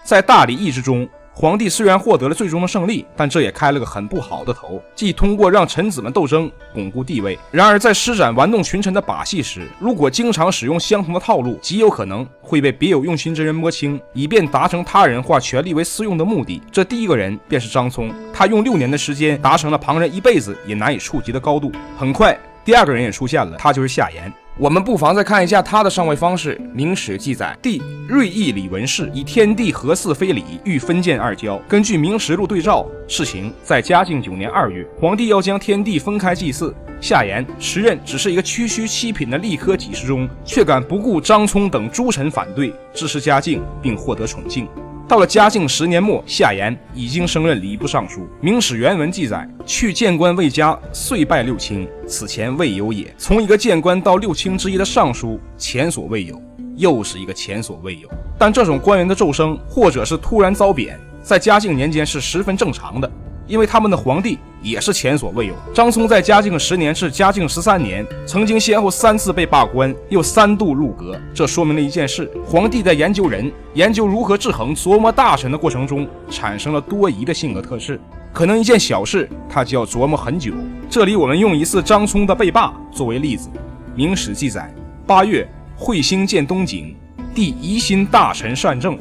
在大礼议之中，皇帝虽然获得了最终的胜利，但这也开了个很不好的头，即通过让臣子们斗争巩固地位。然而在施展玩弄群臣的把戏时，如果经常使用相同的套路，极有可能会被别有用心之人摸清，以便达成他人化权力为私用的目的。这第一个人便是张聪，他用6年的时间达成了旁人一辈子也难以触及的高度。很快第二个人也出现了，他就是夏言。我们不妨再看一下他的上位方式。明史记载，帝锐意李文氏以天地合祀非礼，欲分建二郊。根据明实录对照，事情在嘉靖9年2月，皇帝要将天地分开祭祀。夏言时任只是一个区区7品的吏科给事中，却敢不顾张聪等诸臣反对，支持嘉靖，并获得宠幸。到了嘉靖10年末，夏言已经升任礼部尚书。明史原文记载，去谏官未加，遂拜六卿，此前未有也。从一个谏官到六卿之一的尚书，前所未有，又是一个前所未有。但这种官员的骤升，或者是突然遭贬，在嘉靖年间是十分正常的，因为他们的皇帝也是前所未有。张聪在嘉靖10年至嘉靖13年，曾经先后3次被罢官，又3度入阁。这说明了一件事：皇帝在研究人、研究如何制衡、琢磨大臣的过程中，产生了多疑的性格特质。可能一件小事，他就要琢磨很久。这里我们用一次张聪的被罢作为例子。明史记载，8月，彗星见东景，帝疑心大臣善政，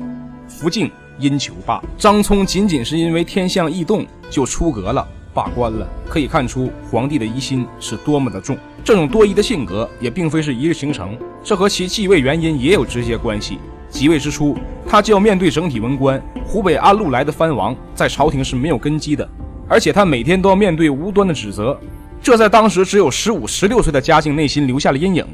福晋因求罢。张聪仅仅是因为天象异动就出阁了，罢官了。可以看出皇帝的疑心是多么的重。这种多疑的性格也并非是一日形成，这和其继位原因也有直接关系。即位之初，他就要面对整体文官，湖北安禄来的藩王在朝廷是没有根基的，而且他每天都要面对无端的指责，这在当时只有15、16岁的嘉靖内心留下了阴影。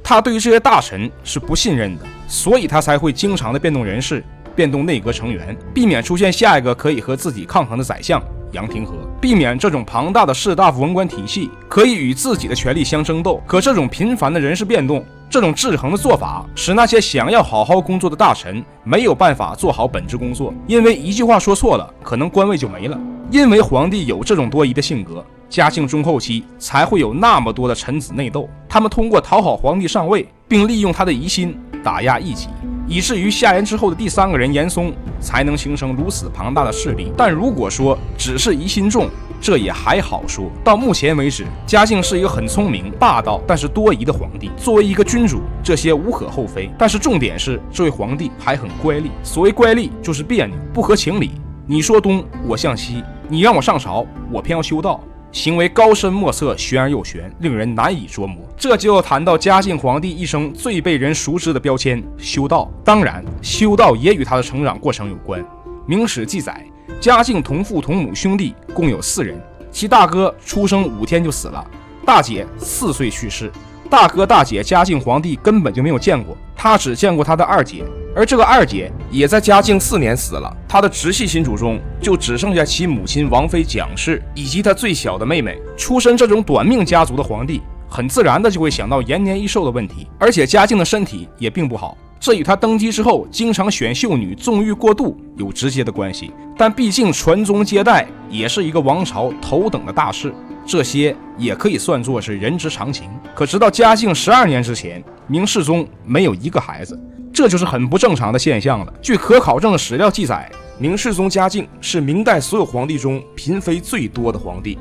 他对于这些大臣是不信任的，所以他才会经常的变动人事，变动内阁成员，避免出现下一个可以和自己抗衡的宰相杨廷和，避免这种庞大的士大夫文官体系可以与自己的权力相争斗。可这种频繁的人事变动，这种制衡的做法，使那些想要好好工作的大臣没有办法做好本职工作，因为一句话说错了，可能官位就没了。因为皇帝有这种多疑的性格，嘉靖中后期才会有那么多的臣子内斗，他们通过讨好皇帝上位，并利用他的疑心打压异己，以至于夏言之后的第3个人严嵩才能形成如此庞大的势力。但如果说只是疑心重，这也还好说。到目前为止，嘉靖是一个很聪明、霸道但是多疑的皇帝。作为一个君主，这些无可厚非。但是重点是，这位皇帝还很乖戾。所谓乖戾，就是别扭、不合情理。你说东，我向西；你让我上朝，我偏要修道。行为高深莫测，玄而又玄，令人难以琢磨。这就要谈到嘉靖皇帝一生最被人熟知的标签——修道。当然，修道也与他的成长过程有关。明史记载，嘉靖同父同母兄弟共有4人，其大哥出生5天就死了，大姐4岁去世。大哥大姐嘉靖皇帝根本就没有见过，他只见过他的2姐，而这个2姐也在嘉靖4年死了。他的直系亲属中就只剩下其母亲王妃蒋氏以及他最小的妹妹。出身这种短命家族的皇帝，很自然的就会想到延年益寿的问题。而且嘉靖的身体也并不好，这与他登基之后经常选秀女纵欲过度有直接的关系。但毕竟传宗接代也是一个王朝头等的大事，这些也可以算作是人之常情。可直到嘉靖12年之前，明世宗没有1个孩子，这就是很不正常的现象了。据可考证的史料记载，明世宗嘉靖是明代所有皇帝中嫔妃最多的皇帝。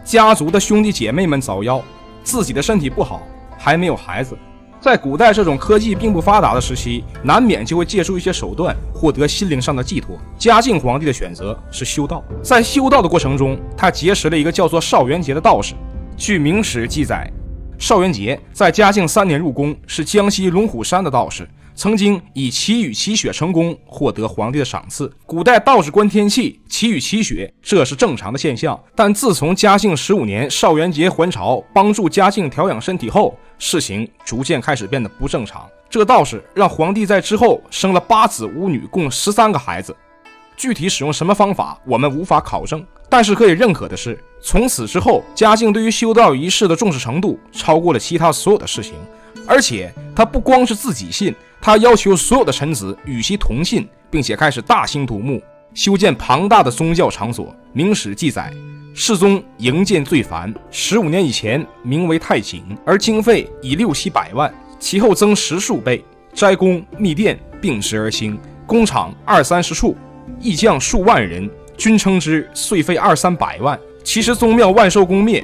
家族的兄弟姐妹们早夭，自己的身体不好，还没有孩子。在古代这种科技并不发达的时期，难免就会借助一些手段获得心灵上的寄托。嘉靖皇帝的选择是修道，在修道的过程中，他结识了一个叫做邵元节的道士。据明史记载，邵元节在嘉靖3年入宫，是江西龙虎山的道士，曾经以祈雨祈雪成功获得皇帝的赏赐。古代道士观天气，祈雨祈雪，这是正常的现象。但自从嘉靖15年邵元节还朝，帮助嘉靖调养身体后，事情逐渐开始变得不正常。这个道士让皇帝在之后生了8子5女，共13个孩子。具体使用什么方法，我们无法考证，但是可以认可的是，从此之后，嘉靖对于修道仪式的重视程度超过了其他所有的事情。而且他不光是自己信，他要求所有的臣子与其同信，并且开始大兴土木，修建庞大的宗教场所。明史记载，世宗营建最繁，15年以前名为太寝，而经费以6、700万，其后增10数倍，斋宫密殿并时而兴，工厂20-30处，役将数万人，均称之岁费200-300万。其实宗庙万寿宫灭，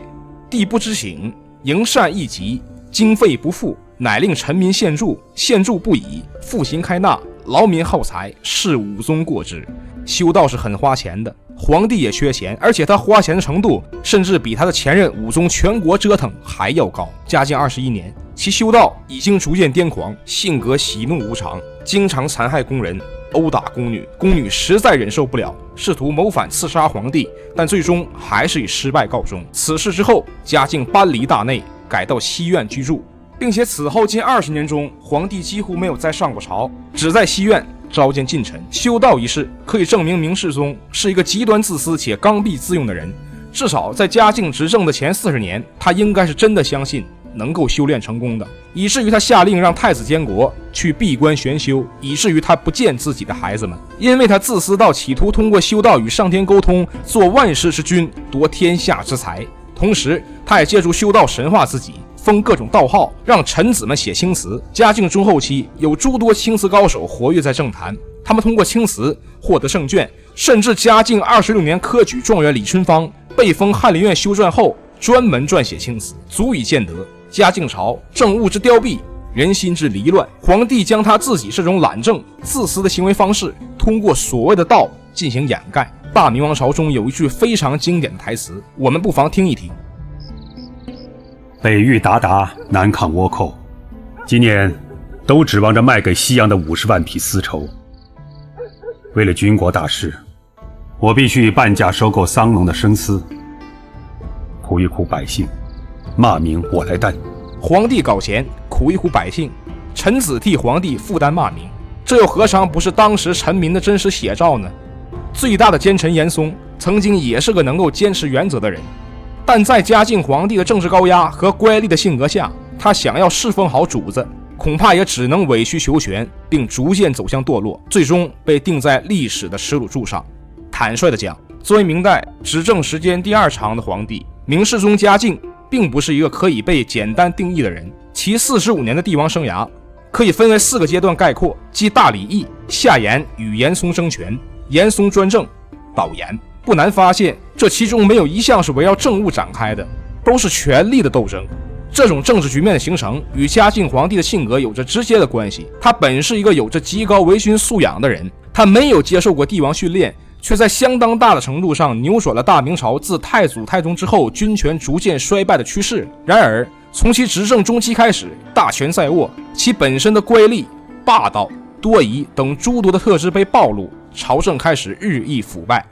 地不知省，营缮一急，经费不复，乃令臣民献铸，献铸不已，复行开纳，劳民耗财，是武宗过之。修道是很花钱的，皇帝也缺钱，而且他花钱的程度甚至比他的前任武宗全国折腾还要高。嘉靖21年，其修道已经逐渐癫狂，性格喜怒无常，经常残害工人，殴打宫女。宫女实在忍受不了，试图谋反刺杀皇帝，但最终还是以失败告终。此事之后，嘉靖搬离大内，改到西苑居住，并且此后近20年中，皇帝几乎没有再上过朝，只在西苑召见近臣。修道一事可以证明明世宗是一个极端自私且刚愎自用的人，至少在嘉靖执政的前40年，他应该是真的相信能够修炼成功的，以至于他下令让太子监国去闭关玄修，以至于他不见自己的孩子们，因为他自私到企图通过修道与上天沟通，做万世之君，夺天下之财。同时他也借助修道神化自己，封各种道号，让臣子们写青词。嘉靖中后期，有诸多青词高手活跃在政坛，他们通过青词获得圣卷，甚至嘉靖26年科举状元李春芳被封翰林院修撰后，专门撰写青词，足以见得嘉靖朝政务之凋敝，人心之离乱。皇帝将他自己这种懒政自私的行为方式，通过所谓的道进行掩盖。大明王朝中有一句非常经典的台词，我们不妨听一听。北域鞑靼，南抗倭寇，今年都指望着卖给西洋的50万匹丝绸。为了军国大事，我必须半价收购桑农的生丝，苦一苦百姓，骂名我来担。皇帝搞钱，苦一苦百姓，臣子替皇帝负担骂名，这又何尝不是当时臣民的真实写照呢？最大的奸臣严嵩曾经也是个能够坚持原则的人，但在嘉靖皇帝的政治高压和乖戾的性格下，他想要侍奉好主子，恐怕也只能委曲求全，并逐渐走向堕落，最终被钉在历史的耻辱柱上。坦率地讲，作为明代执政时间第2长的皇帝，明世宗嘉靖并不是一个可以被简单定义的人。其45年的帝王生涯可以分为4个阶段概括，即大礼议、夏言与严嵩争权、严嵩专政、导言。不难发现，这其中没有一项是围绕政务展开的，都是权力的斗争。这种政治局面的形成与嘉靖皇帝的性格有着直接的关系。他本是一个有着极高为君素养的人，他没有接受过帝王训练，却在相当大的程度上扭转了大明朝自太祖太宗之后军权逐渐衰败的趋势。然而从其执政中期开始，大权在握，其本身的乖戾、霸道、多疑等诸多的特质被暴露，朝政开始日益腐败。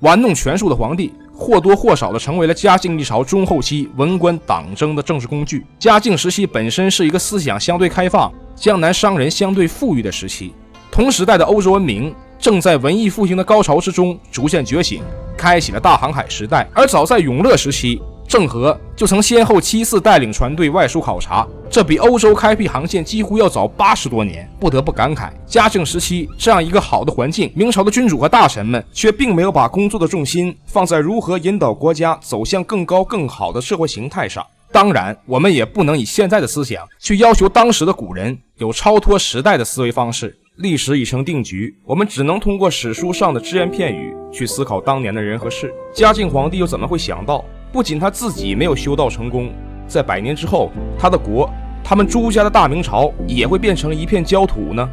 玩弄权术的皇帝或多或少地成为了嘉靖历朝中后期文官党争的政治工具。嘉靖时期本身是一个思想相对开放、江南商人相对富裕的时期，同时代的欧洲文明正在文艺复兴的高潮之中逐渐觉醒，开启了大航海时代。而早在永乐时期，郑和就曾先后7次带领船队外出考察，这比欧洲开辟航线几乎要早80多年。不得不感慨，嘉靖时期这样一个好的环境，明朝的君主和大臣们却并没有把工作的重心放在如何引导国家走向更高更好的社会形态上。当然，我们也不能以现在的思想去要求当时的古人有超脱时代的思维方式。历史已成定局，我们只能通过史书上的只言片语去思考当年的人和事。嘉靖皇帝又怎么会想到，不仅他自己没有修道成功，在100年之后，他的国，他们朱家的大明朝也会变成一片焦土呢？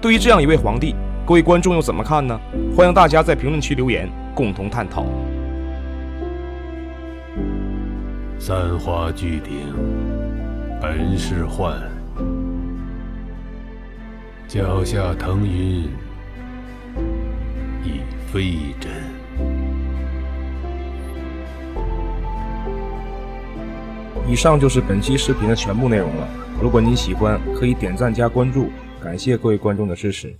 对于这样一位皇帝，各位观众又怎么看呢？欢迎大家在评论区留言，共同探讨。三花聚顶，本是幻，脚下腾云，亦非真。以上就是本期视频的全部内容了。如果您喜欢，可以点赞加关注，感谢各位观众的支持。